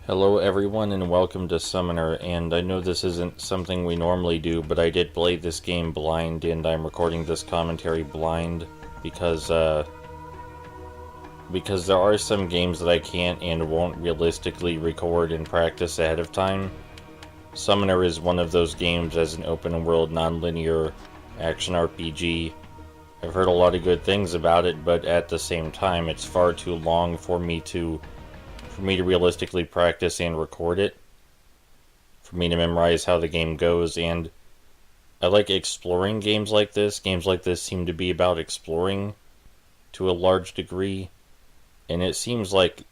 Hello everyone and welcome to Summoner, and I know this isn't something we normally do, but I did play this game blind and I'm recording this commentary blind because there are some games that I can't and won't realistically record and practice ahead of time. Summoner is one of those games as an open world non-linear action RPG. I've heard a lot of good things about it, but at the same time it's far too long for me to realistically practice and record it, for me to memorize how the game goes, and I like exploring games like this. Games like this seem to be about exploring to a large degree, and it seems like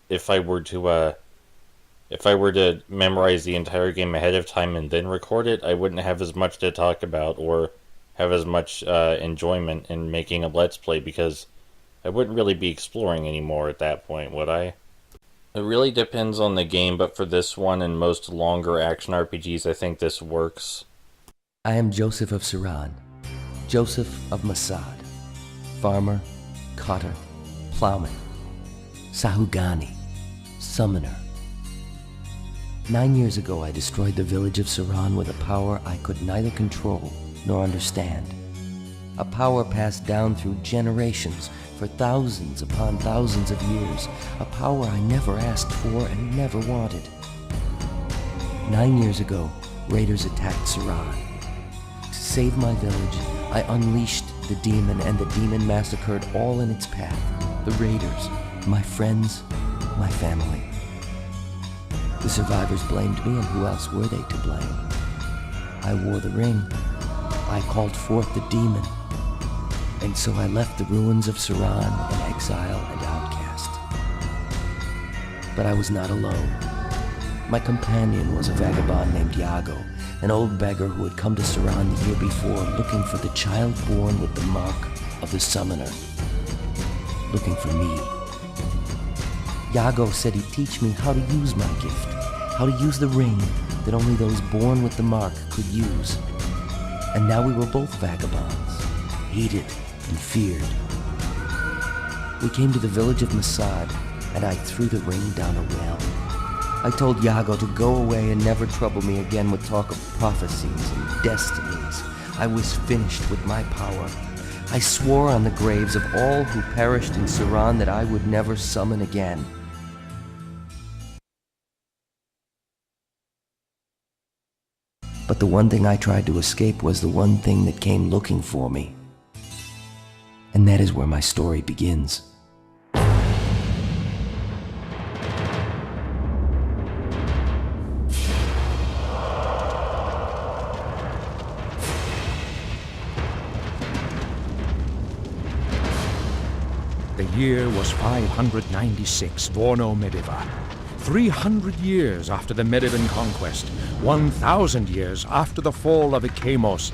if I were to memorize the entire game ahead of time and then record it, I wouldn't have as much to talk about or have as much enjoyment in making a Let's Play, because I wouldn't really be exploring anymore at that point, would I? It really depends on the game, but for this one and most longer action RPGs, I think this works. I am Joseph of Saran, Joseph of Masad, farmer, cotter, plowman, Sahugani, summoner. 9 years ago I destroyed the village of Saran with a power I could neither control nor understand. A power passed down through generations, for thousands upon thousands of years, a power I never asked for and never wanted. 9 years ago, raiders attacked Saran. To save my village, I unleashed the demon, and the demon massacred all in its path. The raiders, my friends, my family. The survivors blamed me, and who else were they to blame? I wore the ring. I called forth the demon. And so I left the ruins of Saran in exile and outcast. But I was not alone. My companion was a vagabond named Yago, an old beggar who had come to Saran the year before looking for the child born with the mark of the summoner. Looking for me. Yago said he'd teach me how to use my gift, how to use the ring that only those born with the mark could use. And now we were both vagabonds, hated and feared. We came to the village of Masad, and I threw the ring down a well. I told Yago to go away and never trouble me again with talk of prophecies and destinies. I was finished with my power. I swore on the graves of all who perished in Saran that I would never summon again. But the one thing I tried to escape was the one thing that came looking for me. And that is where my story begins. The year was 596 Vorno Mediva. 300 years after the Medivan conquest, 1,000 years after the fall of Ikemos,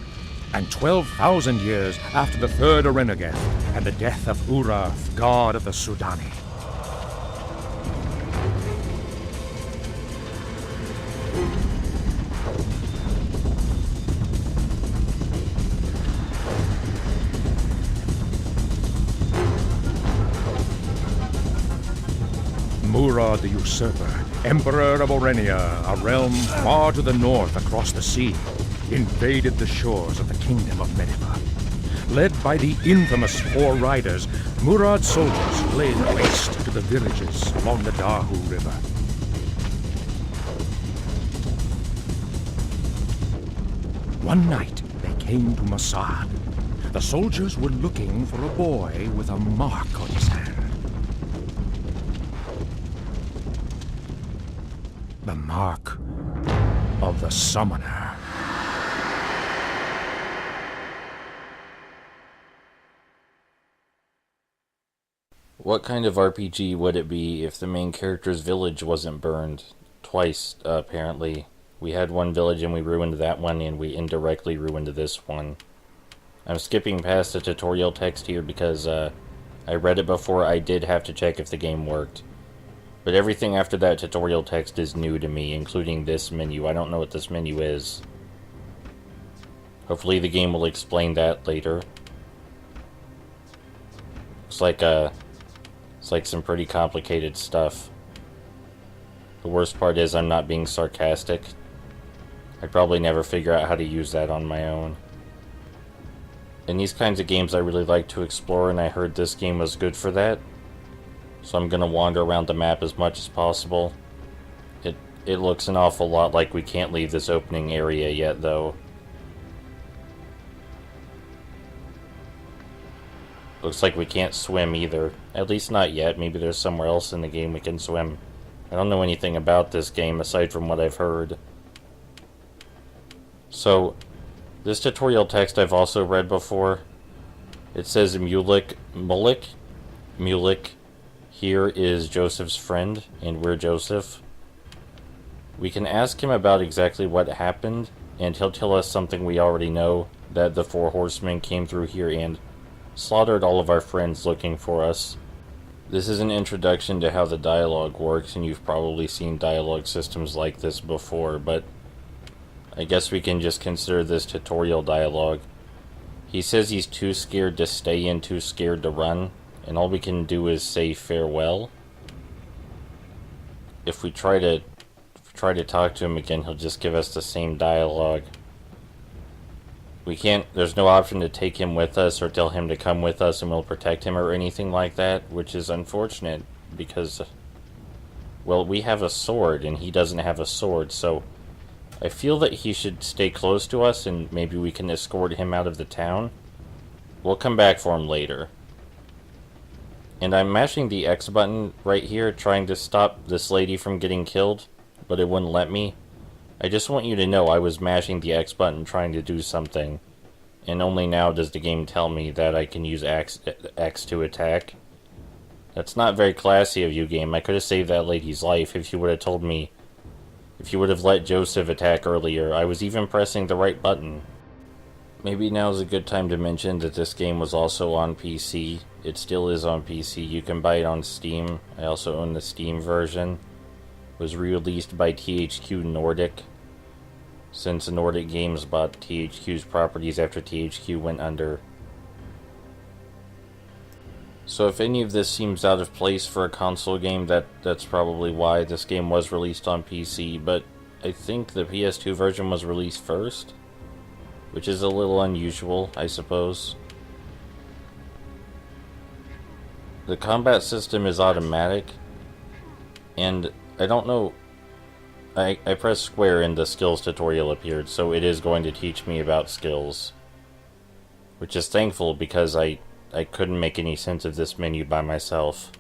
and 12,000 years after the Third Arenegeth and the death of Urath, god of the Sudani. Murad the Usurper, Emperor of Orenia, a realm far to the north across the sea, invaded the shores of the Kingdom of Mediva. Led by the infamous Four Riders, Murad's soldiers laid waste to the villages along the Dahu River. One night, they came to Masad. The soldiers were looking for a boy with a mark on his hand. The mark of the Summoner. What kind of RPG would it be if the main character's village wasn't burned? Twice, apparently. We had one village and we ruined that one, and we indirectly ruined this one. I'm skipping past the tutorial text here because I read it before. I did have to check if the game worked. But everything after that tutorial text is new to me, including this menu. I don't know what this menu is. Hopefully the game will explain that later. It's like some pretty complicated stuff. The worst part is I'm not being sarcastic. I'd probably never figure out how to use that on my own. In these kinds of games I really like to explore, and I heard this game was good for that. So I'm gonna wander around the map as much as possible. It looks an awful lot like we can't leave this opening area yet, though. Looks like we can't swim either. At least not yet. Maybe there's somewhere else in the game we can swim. I don't know anything about this game aside from what I've heard. So, this tutorial text I've also read before. It says Mulek here is Joseph's friend, and we're Joseph. We can ask him about exactly what happened, and he'll tell us something we already know, that the Four Horsemen came through here and slaughtered all of our friends looking for us. This is an introduction to how the dialogue works, and you've probably seen dialogue systems like this before, but I guess we can just consider this tutorial dialogue. He says he's too scared to stay and too scared to run, and all we can do is say farewell. If we try to talk to him again, he'll just give us the same dialogue. We can't, there's no option to take him with us or tell him to come with us and we'll protect him or anything like that, which is unfortunate because, well, we have a sword and he doesn't have a sword, so I feel that he should stay close to us and maybe we can escort him out of the town. We'll come back for him later. And I'm mashing the X button right here trying to stop this lady from getting killed, but it wouldn't let me. I just want you to know I was mashing the X button trying to do something, and only now does the game tell me that I can use X to attack. That's not very classy of you, game. I could have saved that lady's life if you would have told me, if you would have let Joseph attack earlier. I was even pressing the right button. Maybe now is a good time to mention that this game was also on PC. It still is on PC. You can buy it on Steam. I also own the Steam version. It was released by THQ Nordic, since Nordic Games bought THQ's properties after THQ went under. So if any of this seems out of place for a console game, that's probably why. This game was released on PC, but I think the PS2 version was released first, which is a little unusual, I suppose. The combat system is automatic, and I don't know, I pressed square and the skills tutorial appeared, so it is going to teach me about skills. Which is thankful because I couldn't make any sense of this menu by myself.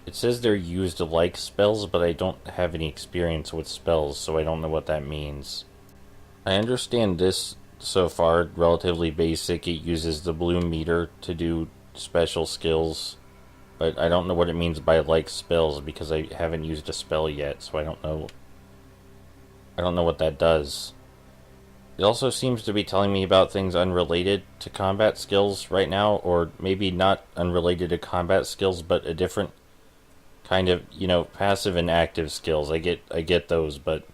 It says they're used like spells, but I don't have any experience with spells, so I don't know what that means. I understand this so far, relatively basic. It uses the bloom meter to do special skills, but I don't know what it means by like spells because I haven't used a spell yet, so I don't know what that does. It also seems to be telling me about things unrelated to combat skills right now, or maybe not unrelated to combat skills, but a different kind of, passive and active skills. I get those, but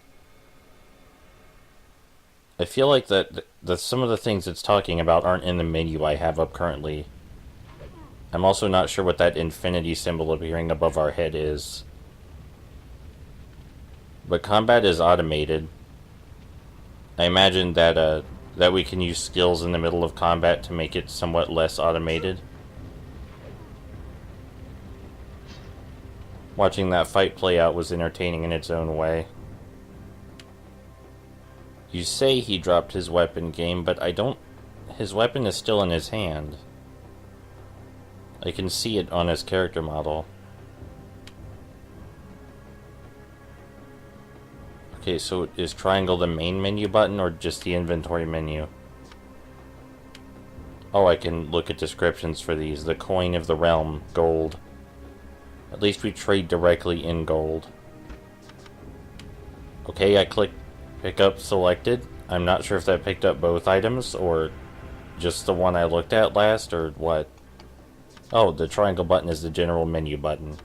I feel like that some of the things it's talking about aren't in the menu I have up currently. I'm also not sure what that infinity symbol appearing above our head is. But combat is automated. I imagine that we can use skills in the middle of combat to make it somewhat less automated. Watching that fight play out was entertaining in its own way. You say he dropped his weapon, game, but his weapon is still in his hand. I can see it on his character model. Okay, so is triangle the main menu button or just the inventory menu? Oh, I can look at descriptions for these. The coin of the realm, gold. At least we trade directly in gold. Okay, I clicked pick up selected. I'm not sure if that picked up both items or just the one I looked at last or what. Oh, the triangle button is the general menu button.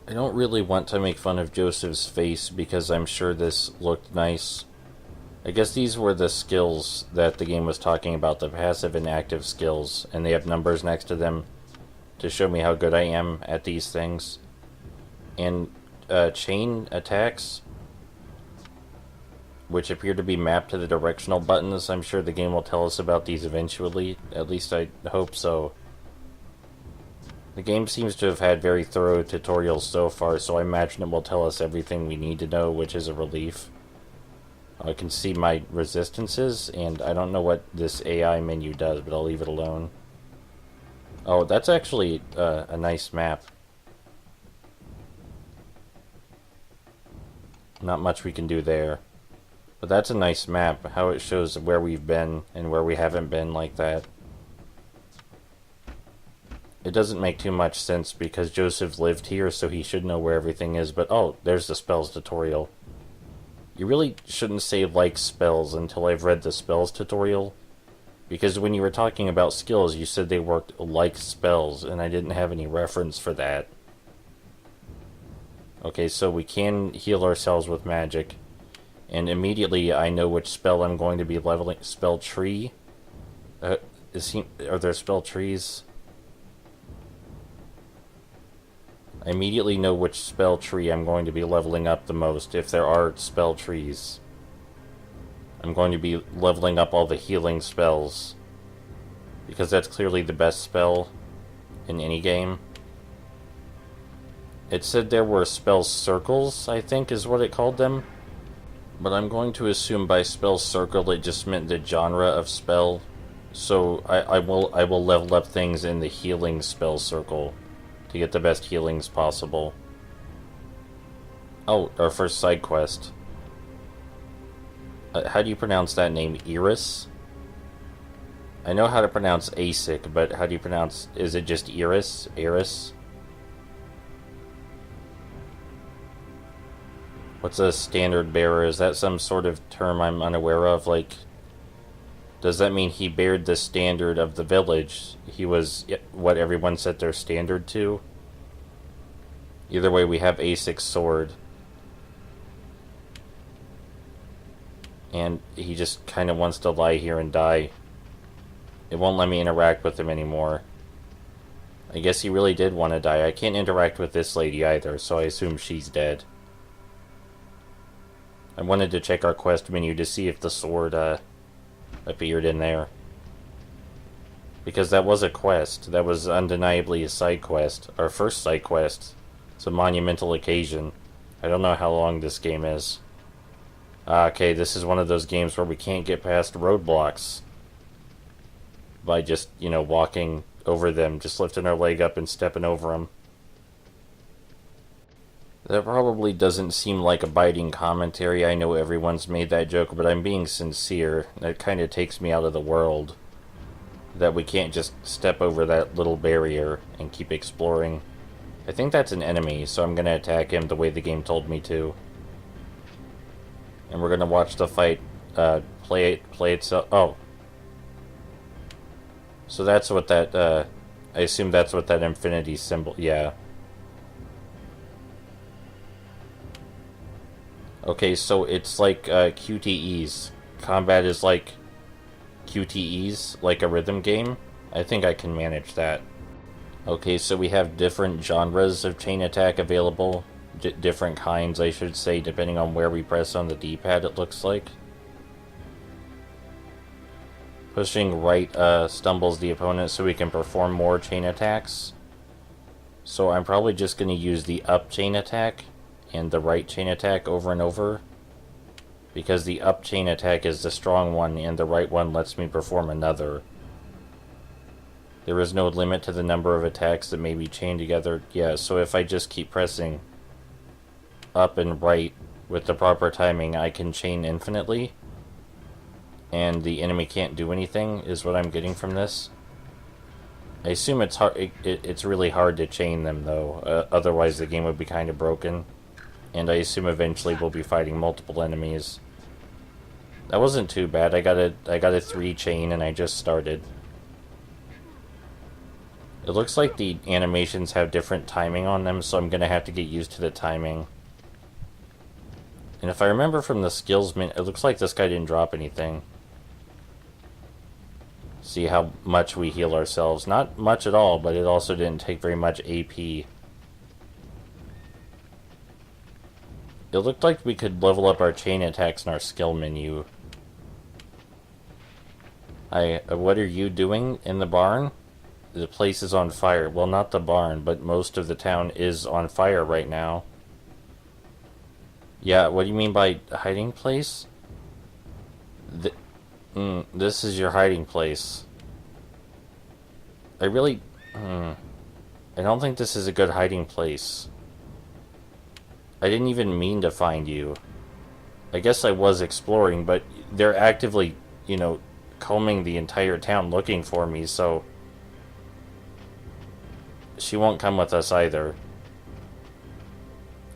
I don't really want to make fun of Joseph's face because I'm sure this looked nice. I guess these were the skills that the game was talking about, the passive and active skills, and they have numbers next to them to show me how good I am at these things. And chain attacks, which appear to be mapped to the directional buttons. I'm sure the game will tell us about these eventually. At least I hope so. The game seems to have had very thorough tutorials so far, so I imagine it will tell us everything we need to know, which is a relief. I can see my resistances, and I don't know what this AI menu does, but I'll leave it alone. Oh, that's actually a nice map. Not much we can do there. But that's a nice map, how it shows where we've been and where we haven't been like that. It doesn't make too much sense because Joseph lived here, so he should know where everything is, but oh, there's the spells tutorial. You really shouldn't say like spells until I've read the spells tutorial, because when you were talking about skills, you said they worked like spells, and I didn't have any reference for that. Okay, so we can heal ourselves with magic, and immediately I know which spell I'm going to be leveling. Spell tree? Are there spell trees? I immediately know which spell tree I'm going to be leveling up the most, if there are spell trees. I'm going to be leveling up all the healing spells, because that's clearly the best spell in any game. It said there were spell circles, I think is what it called them. But I'm going to assume by spell circle it just meant the genre of spell. So I will level up things in the healing spell circle to get the best healings possible. Oh, our first side quest. How do you pronounce that name? Iris? I know how to pronounce ASIC, but how do you pronounce... Is it just Iris? Iris? What's a standard bearer? Is that some sort of term I'm unaware of? Like, does that mean he bared the standard of the village? He was what everyone set their standard to? Either way, we have ASIC's sword. And he just kind of wants to lie here and die. It won't let me interact with him anymore. I guess he really did want to die. I can't interact with this lady either, so I assume she's dead. I wanted to check our quest menu to see if the sword appeared in there. Because that was a quest. That was undeniably a side quest. Our first side quest. It's a monumental occasion. I don't know how long this game is. Okay, this is one of those games where we can't get past roadblocks by just, you know, walking over them, just lifting our leg up and stepping over them. That probably doesn't seem like a biting commentary. I know everyone's made that joke, but I'm being sincere. That kind of takes me out of the world. That we can't just step over that little barrier and keep exploring. I think that's an enemy, so I'm going to attack him the way the game told me to. And we're going to watch the fight play itself. Oh. So that's what that... I assume that's what that infinity symbol... Yeah. Okay, so it's like QTEs. Combat is like QTEs, like a rhythm game. I think I can manage that. Okay, so we have different genres of chain attack available. Different kinds, I should say, depending on where we press on the D-pad, it looks like. Pushing right stumbles the opponent so we can perform more chain attacks. So I'm probably just going to use the up chain attack and the right chain attack over and over, because the up chain attack is the strong one and the right one lets me perform another. There is no limit to the number of attacks that may be chained together. Yeah, so if I just keep pressing up and right with the proper timing, I can chain infinitely, and the enemy can't do anything, is what I'm getting from this. I assume it's hard. It's really hard to chain them, though. Otherwise, the game would be kind of broken. And I assume eventually we'll be fighting multiple enemies. That wasn't too bad. I got a 3 chain and I just started. It looks like the animations have different timing on them, so I'm gonna have to get used to the timing. And if I remember from the skills it looks like this guy didn't drop anything. See how much we heal ourselves. Not much at all, but it also didn't take very much AP. It looked like we could level up our chain attacks in our skill menu. What are you doing in the barn? The place is on fire. Well, not the barn, but most of the town is on fire right now. Yeah, what do you mean by hiding place? This is your hiding place. I don't think this is a good hiding place. I didn't even mean to find you. I guess I was exploring, but they're actively, you know, combing the entire town looking for me, so she won't come with us either.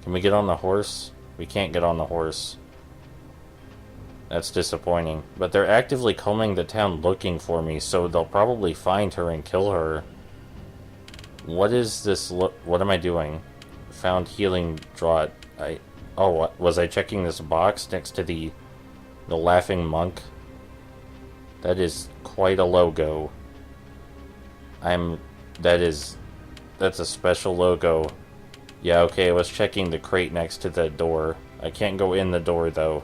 Can we get on the horse? We can't get on the horse. That's disappointing. But they're actively combing the town looking for me, so they'll probably find her and kill her. What is this? What am I doing? Found healing draught. Oh, was I checking this box next to the laughing monk? That is quite a logo. That's a special logo. Yeah, okay, I was checking the crate next to the door. I can't go in the door, though.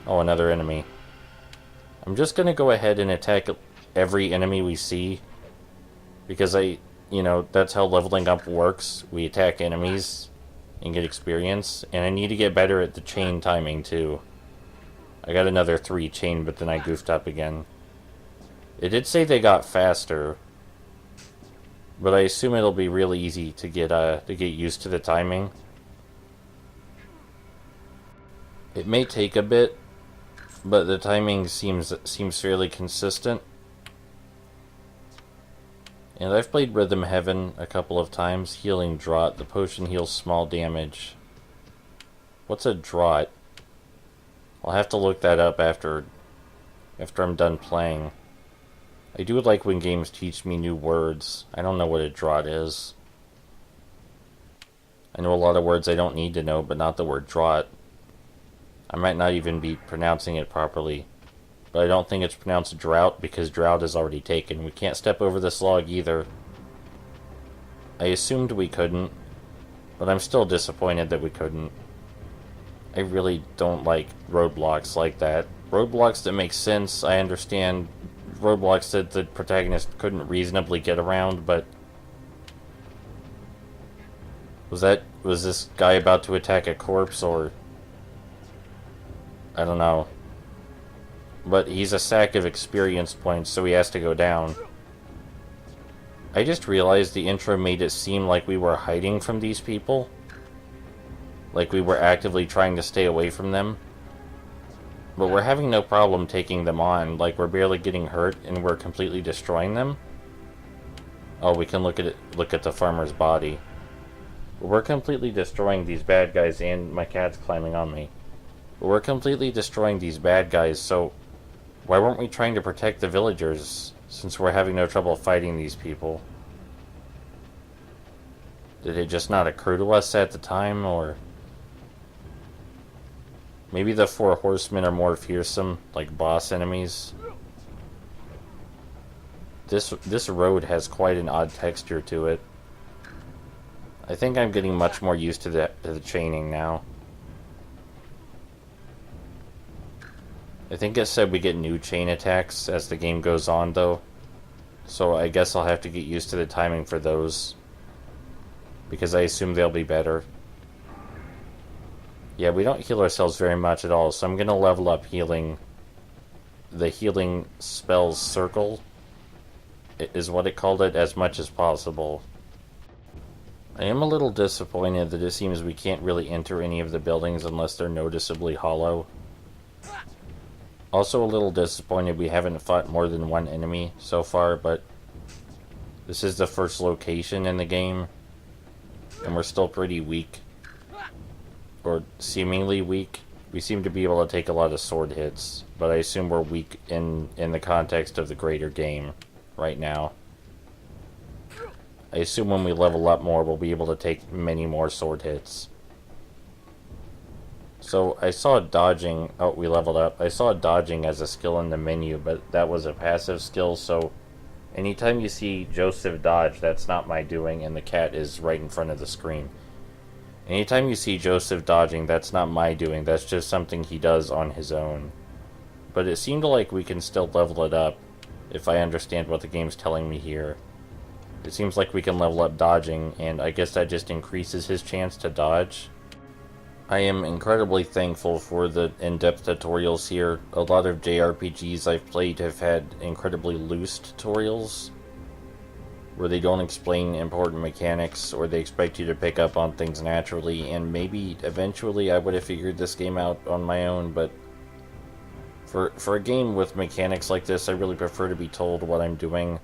Oh, another enemy. I'm just gonna go ahead and attack every enemy we see. Because that's how leveling up works. We attack enemies and get experience. And I need to get better at the chain timing, too. I got another 3 chain, but then I goofed up again. It did say they got faster. But I assume it'll be really easy to get used to the timing. It may take a bit, but the timing seems fairly consistent. And I've played Rhythm Heaven a couple of times. Healing Draught. The potion heals small damage. What's a draught? I'll have to look that up after I'm done playing. I do like when games teach me new words. I don't know what a draught is. I know a lot of words I don't need to know, but not the word draught. I might not even be pronouncing it properly. But I don't think it's pronounced drought, because drought is already taken. We can't step over this log either. I assumed we couldn't, but I'm still disappointed that we couldn't. I really don't like roadblocks like that. Roadblocks that make sense, I understand. Roadblocks that the protagonist couldn't reasonably get around, but was this guy about to attack a corpse, or I don't know. But he's a sack of experience points, so he has to go down. I just realized the intro made it seem like we were hiding from these people. Like we were actively trying to stay away from them. But we're having no problem taking them on. Like, we're barely getting hurt, and we're completely destroying them. Oh, we can look at the farmer's body. But we're completely destroying these bad guys, and my cat's climbing on me. But we're completely destroying these bad guys, so why weren't we trying to protect the villagers, since we're having no trouble fighting these people? Did it just not accrue to us at the time, or maybe the 4 horsemen are more fearsome, like boss enemies? This road has quite an odd texture to it. I think I'm getting much more used to the chaining now. I think it said we get new chain attacks as the game goes on, though. So I guess I'll have to get used to the timing for those, because I assume they'll be better. Yeah, we don't heal ourselves very much at all, so I'm going to level up healing. The healing spells circle is what it called it, as much as possible. I am a little disappointed that it seems we can't really enter any of the buildings unless they're noticeably hollow. Also a little disappointed we haven't fought more than 1 enemy so far, but this is the first location in the game, and we're still pretty weak. Or seemingly weak. We seem to be able to take a lot of sword hits, but I assume we're weak in the context of the greater game right now. I assume when we level up more, we'll be able to take many more sword hits. So I saw dodging. Oh, we leveled up. I saw dodging as a skill in the menu, but that was a passive skill. So anytime you see Joseph dodge, that's not my doing, and the cat is right in front of the screen. Anytime you see Joseph dodging, that's not my doing. That's just something he does on his own. But it seemed like we can still level it up, if I understand what the game's telling me here. It seems like we can level up dodging, and I guess that just increases his chance to dodge. I am incredibly thankful for the in-depth tutorials here. A lot of JRPGs I've played have had incredibly loose tutorials, where they don't explain important mechanics, or they expect you to pick up on things naturally, and maybe eventually I would have figured this game out on my own, but for a game with mechanics like this, I really prefer to be told what I'm doing.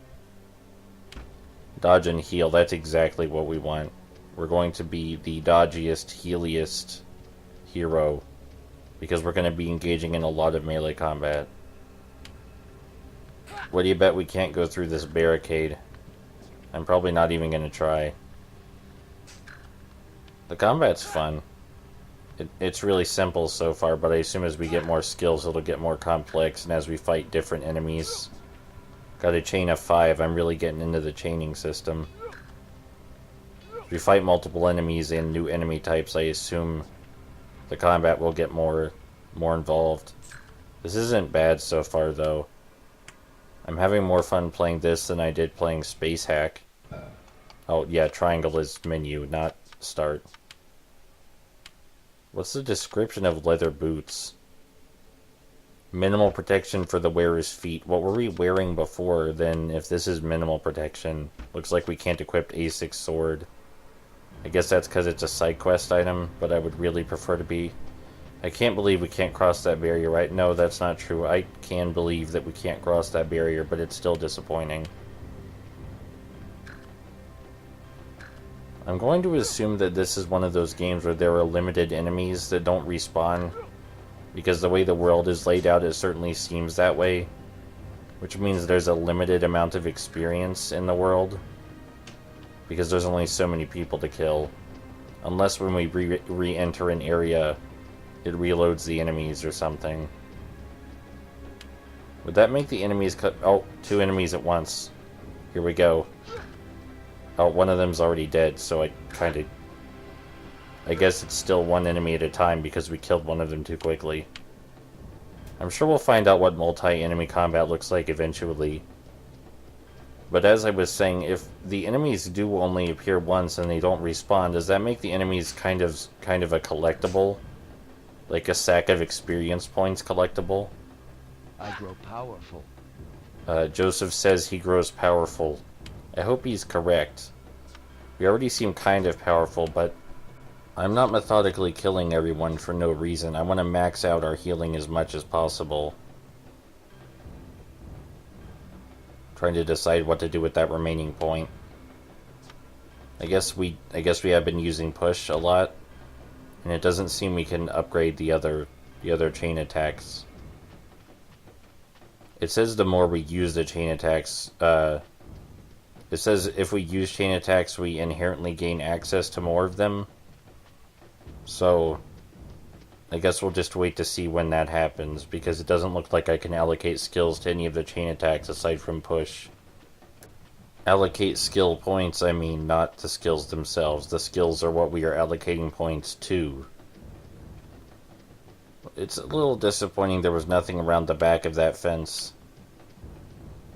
Dodge and heal, that's exactly what we want. We're going to be the dodgiest, healiest hero, because we're going to be engaging in a lot of melee combat. What do you bet we can't go through this barricade? I'm probably not even going to try. The combat's fun. It's really simple so far, but I assume as we get more skills it'll get more complex, and as we fight different enemies. Got a chain of 5, I'm really getting into the chaining system. If we fight multiple enemies and new enemy types, I assume the combat will get more involved. This isn't bad so far, though. I'm having more fun playing this than I did playing Space Hack. Oh, yeah, triangle is menu, not start. What's the description of leather boots? Minimal protection for the wearer's feet. What were we wearing before, then, if this is minimal protection? Looks like we can't equip A6 sword. I guess that's because it's a side quest item, but I would really prefer to be... I can't believe we can't cross that barrier, right? No, that's not true. I can believe that we can't cross that barrier, but it's still disappointing. I'm going to assume that this is one of those games where there are limited enemies that don't respawn, because the way the world is laid out, it certainly seems that way, which means there's a limited amount of experience in the world, because there's only so many people to kill. Unless when we re-enter an area, it reloads the enemies or something. Would that make the enemies cut... Oh, 2 enemies at once. Here we go. Oh, one of them's already dead, so I guess it's still one enemy at a time because we killed one of them too quickly. I'm sure we'll find out what multi-enemy combat looks like eventually. But as I was saying, if the enemies do only appear once and they don't respawn, does that make the enemies kind of a collectible? Like a sack of experience points collectible? I grow powerful. Joseph says he grows powerful. I hope he's correct. We already seem kind of powerful, but I'm not methodically killing everyone for no reason. I want to max out our healing as much as possible. Trying to decide what to do with that remaining point. I guess we have been using push a lot, and it doesn't seem we can upgrade the other chain attacks. It says the more we use the chain attacks, it says if we use chain attacks, we inherently gain access to more of them. So, I guess we'll just wait to see when that happens, because it doesn't look like I can allocate skills to any of the chain attacks aside from push. Allocate skill points, I mean, not the skills themselves. The skills are what we are allocating points to. It's a little disappointing there was nothing around the back of that fence.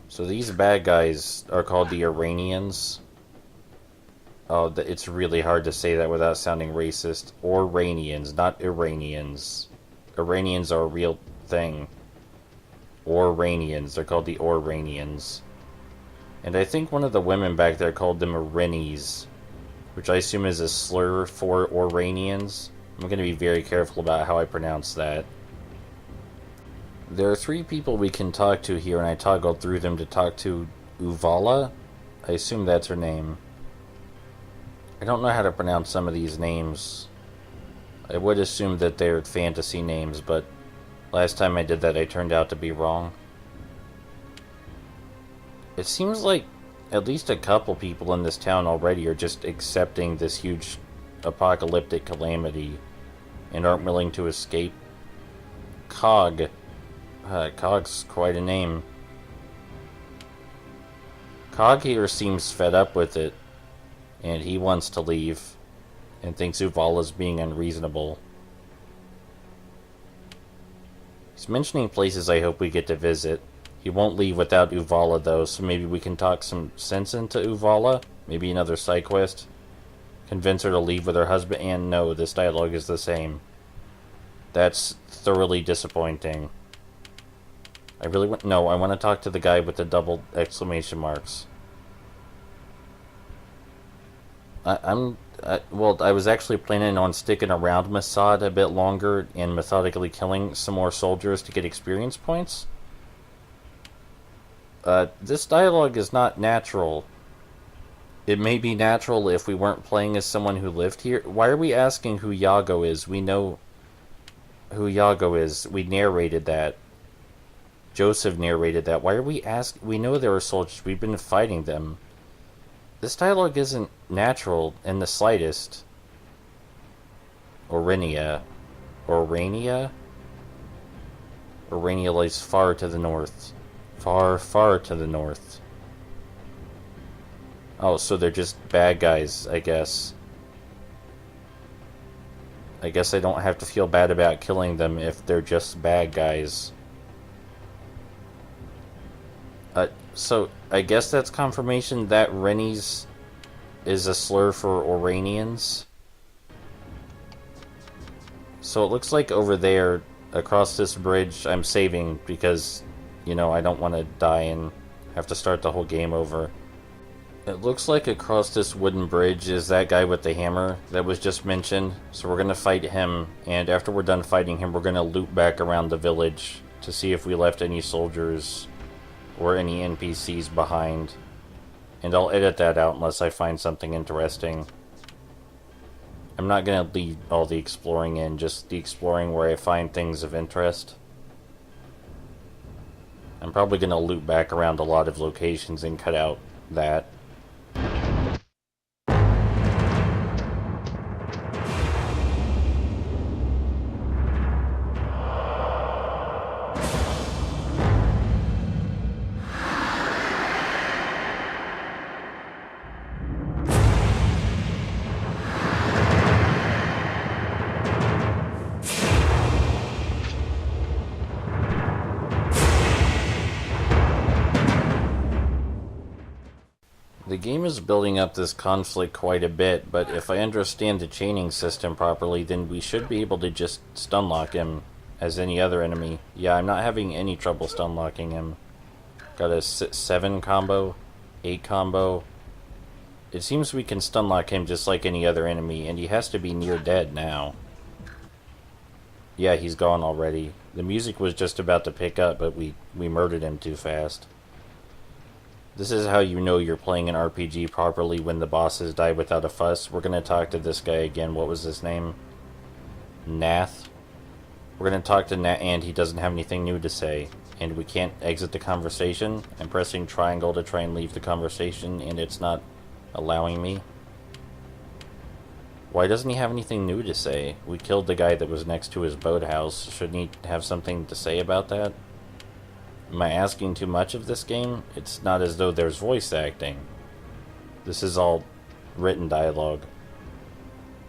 So these bad guys are called the Iranians. Oh, it's really hard to say that without sounding racist. Oranians, not Iranians. Iranians are a real thing. Oranians, they're called the Oranians. And I think one of the women back there called them Iranians, which I assume is a slur for Oranians. I'm going to be very careful about how I pronounce that. There are 3 people we can talk to here, and I toggled through them to talk to Uvala. I assume that's her name. I don't know how to pronounce some of these names. I would assume that they're fantasy names, but last time I did that I turned out to be wrong. It seems like at least a couple people in this town already are just accepting this huge apocalyptic calamity and aren't willing to escape. Cog. Cog's quite a name. Cog here seems fed up with it, and he wants to leave, and thinks Uvala's being unreasonable. He's mentioning places I hope we get to visit. He won't leave without Uvala, though, so maybe we can talk some sense into Uvala? Maybe another side quest? Convince her to leave with her husband? And no, this dialogue is the same. That's thoroughly disappointing. I want to talk to the guy with the double exclamation marks. I was actually planning on sticking around Masad a bit longer and methodically killing some more soldiers to get experience points. This dialogue is not natural. It may be natural if we weren't playing as someone who lived here. Why are we asking who Yago is? We know who Yago is. We narrated that. Joseph narrated that. Why are we asking? We know there are soldiers. We've been fighting them. This dialogue isn't natural in the slightest. Orania lies far to the north. Far, far to the north. Oh, so they're just bad guys, I guess. I guess I don't have to feel bad about killing them if they're just bad guys. So, I guess that's confirmation that Rennies is a slur for Oranians. So it looks like over there, across this bridge, I'm saving because, I don't want to die and have to start the whole game over. It looks like across this wooden bridge is that guy with the hammer that was just mentioned. So we're going to fight him, and after we're done fighting him, we're going to loop back around the village to see if we left any soldiers or any NPCs behind. And I'll edit that out unless I find something interesting. I'm not going to leave all the exploring in, just the exploring where I find things of interest. I'm probably going to loop back around a lot of locations and cut out that. The game is building up this conflict quite a bit, but if I understand the chaining system properly, then we should be able to just stunlock him as any other enemy. Yeah, I'm not having any trouble stunlocking him. Got a 7 combo, 8 combo. It seems we can stunlock him just like any other enemy, and he has to be near dead now. Yeah, he's gone already. The music was just about to pick up, but we murdered him too fast. This is how you know you're playing an RPG properly when the bosses die without a fuss. We're going to talk to this guy again. What was his name? Nath. We're going to talk to Nath, and he doesn't have anything new to say. And we can't exit the conversation. I'm pressing triangle to try and leave the conversation, and it's not allowing me. Why doesn't he have anything new to say? We killed the guy that was next to his boathouse. Shouldn't he have something to say about that? Am I asking too much of this game? It's not as though there's voice acting. This is all written dialogue.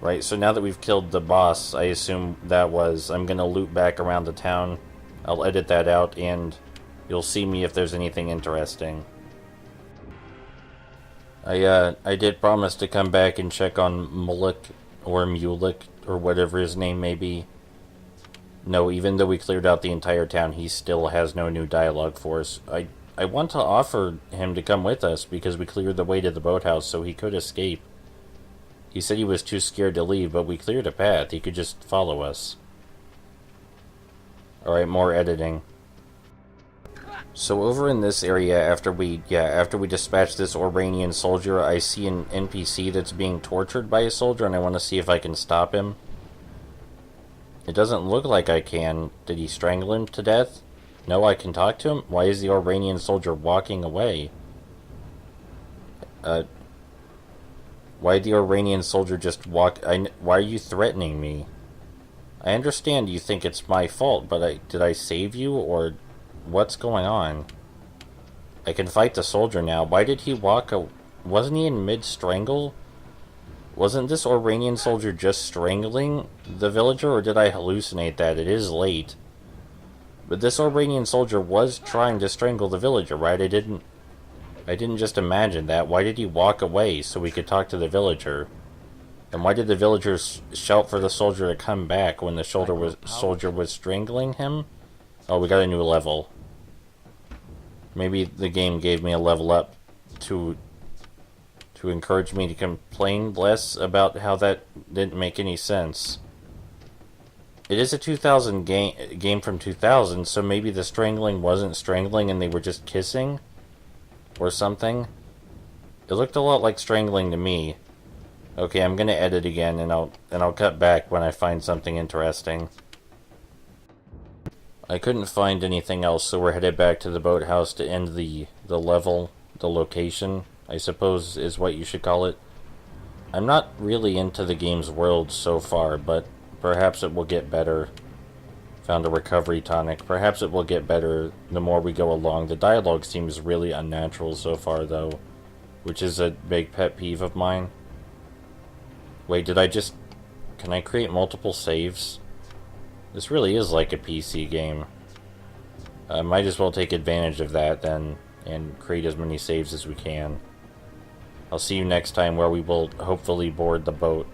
Right, so now that we've killed the boss, I assume that was... I'm gonna loop back around the town. I'll edit that out, and you'll see me if there's anything interesting. I did promise to come back and check on Mulek, or Mulek, or whatever his name may be. No, even though we cleared out the entire town, he still has no new dialogue for us. I want to offer him to come with us because we cleared the way to the boathouse so he could escape. He said he was too scared to leave, but we cleared a path. He could just follow us. Alright, more editing. So over in this area, after we dispatch this Oranian soldier, I see an NPC that's being tortured by a soldier, and I want to see if I can stop him. It doesn't look like I can. Did he strangle him to death? No, I can talk to him? Why is the Oranian soldier walking away? Why'd the Oranian soldier just walk... Why are you threatening me? I understand you think it's my fault, but did I save you, or what's going on? I can fight the soldier now. Why did he walk wasn't he in mid-strangle? Wasn't this Oranian soldier just strangling the villager, or did I hallucinate that? It is late. But this Oranian soldier was trying to strangle the villager, right? I didn't just imagine that. Why did he walk away so we could talk to the villager? And why did the villagers shout for the soldier to come back when the soldier was strangling him? Oh, we got a new level. Maybe the game gave me a level up to encourage me to complain less about how that didn't make any sense. It is a 2000 game from 2000, so maybe the strangling wasn't strangling and they were just kissing or something. It looked a lot like strangling to me. Okay, I'm gonna edit again, and I'll cut back when I find something interesting. I couldn't find anything else, so we're headed back to the boathouse to end the level, the location, I suppose is what you should call it. I'm not really into the game's world so far, but perhaps it will get better. Found a recovery tonic. Perhaps it will get better the more we go along. The dialogue seems really unnatural so far, though, which is a big pet peeve of mine. Wait, can I create multiple saves? This really is like a PC game. I might as well take advantage of that then, and create as many saves as we can. I'll see you next time, where we will hopefully board the boat.